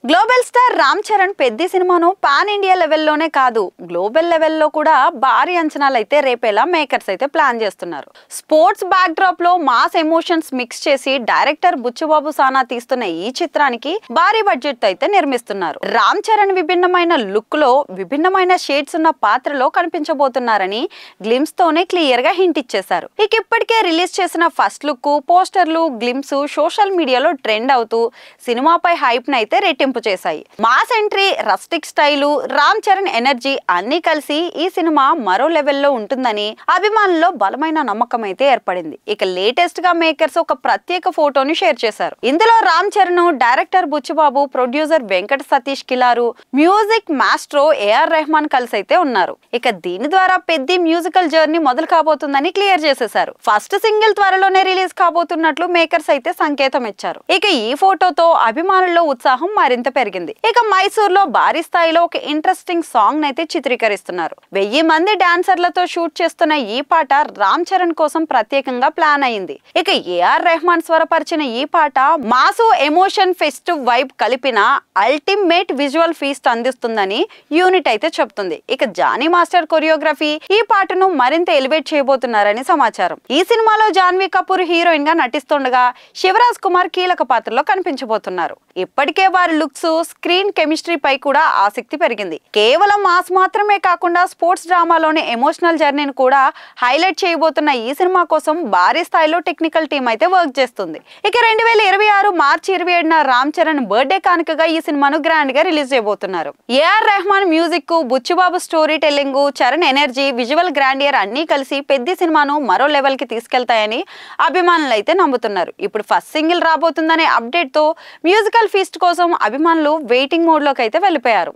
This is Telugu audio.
గ్లోబల్ స్టార్ రామ్ చరణ్ పెద్ది సినిమాను పాన్ ఇండియా లెవెల్లోనే కాదు గ్లోబల్ లెవెల్లో కూడా భారీ అంచనాలు అయితే రేపేలా మేకర్స్ అయితే ప్లాన్ చేస్తున్నారు. స్పోర్ట్స్ బ్యాక్ డ్రాప్ లో మాస్ ఎమోషన్స్ మిక్స్ చేసి డైరెక్టర్ బుచ్చుబాబు సానా తీస్తున్న ఈ చిత్రానికి భారీ బడ్జెట్ తో అయితే నిర్మిస్తున్నారు. రామ్ చరణ్ విభిన్నమైన లుక్ లో విభిన్నమైన షేడ్స్ ఉన్న పాత్రలో కనిపించబోతున్నారని గ్లిమ్స్ తోనే క్లియర్ గా హింట్ ఇచ్చేశారు. ఇక ఇప్పటికే రిలీజ్ చేసిన ఫస్ట్ లుక్, పోస్టర్లు, గ్లిమ్స్ సోషల్ మీడియాలో ట్రెండ్ అవుతూ సినిమాపై హైప్ ను అయితే రెట్టింపు చేశాయి. Mass entry, rustic style, Ram Charan energy అన్ని కలిసి ఈ సినిమా మరో లెవెల్లో ఉంటుందని అభిమానుల్లో బలమైన నమ్మకం అయితే ఏర్పడింది. ఇక లేటెస్ట్ గా మేకర్స్ ఒక ప్రత్యేక ఫోటోని షేర్ చేశారు. ఇందులో Ram Charan, director Buchi Babu, producer Venkata Satish Kilaru, music maestro AR Rahman కలిసి అయితే ఉన్నారు. ఇక దీని ద్వారా పెద్ద మ్యూజికల్ జర్నీ మొదలు కాబోతుందని క్లియర్ చేసేశారు. ఫస్ట్ సింగిల్ త్వరలోనే రిలీజ్ కాబోతున్నట్లు మేకర్స్ అయితే సంకేతం ఇచ్చారు. ఇక ఈ ఫోటోతో అభిమానుల్లో ఉత్సాహం మరింత పెరిగింది. ఇక మైసూర్ లో భారీ స్థాయిలో ఒక ఇంట్రెస్టింగ్ సాంగ్ అయితే చిత్రీకరిస్తున్నారు. 1000 మంది డాన్సర్లతో షూట్ చేస్తున్న ఈ పాట రామ్ చరణ్ కోసం ప్రత్యేకంగా ప్లాన్ అయింది. ఇక ఏఆర్ రెహమాన్ స్వరపరిచిన ఈ పాట మాసు ఎమోషన్ ఫెస్టివ్ వైబ్ కలిపిన అల్టిమేట్ విజువల్ ఫీస్ట్ అందిస్తుందని యూనిట్ అయితే చెప్తుంది. ఇక జానీ మాస్టర్ కొరియోగ్రఫీ ఈ పాటను మరింత ఎలివేట్ చేయబోతున్నారని సమాచారం. ఈ సినిమాలో జాన్వీ కపూర్ హీరోయిన్ గా నటిస్తుండగా శివరాజ్ కుమార్ కీలక పాత్రలో కనిపించబోతున్నారు. ఇప్పటికే వారి లుక్స్, స్క్రీన్ కెమిస్ట్రీ పై కూడా ఆసక్తి పెరిగింది. కేవలం మాస్ మాత్రమే కాకుండా స్పోర్ట్స్ డ్రామాలోని ఎమోషనల్ జర్నీని కూడా హైలైట్ చేయబోతున్న ఈ సినిమా కోసం భారీ స్థాయిలో టెక్నికల్ టీం అయితే వర్క్ చేస్తుంది. ఇక 2026 మార్చి 27న రామ్ చరణ్ బర్త్డే కానుకగా ఈ సినిమాను గ్రాండ్ గా రిలీజ్ చేయబోతున్నారు. AR Rahman music, Buchi Babu storytelling, Charan energy, visual grandeur అన్ని కలిసి పెద్ద సినిమాను మరో లెవెల్ కి తీసుకెళ్తాయని అభిమానులు అయితే నమ్ముతున్నారు. ఇప్పుడు ఫస్ట్ సింగిల్ రాబోతుందనే అప్డేట్ తో మ్యూజికల్ ఫీస్ట్ కోసం అభిమానులు వెయిటింగ్ మోడ్ లోకి అయితే వెళ్ళిపోయారు.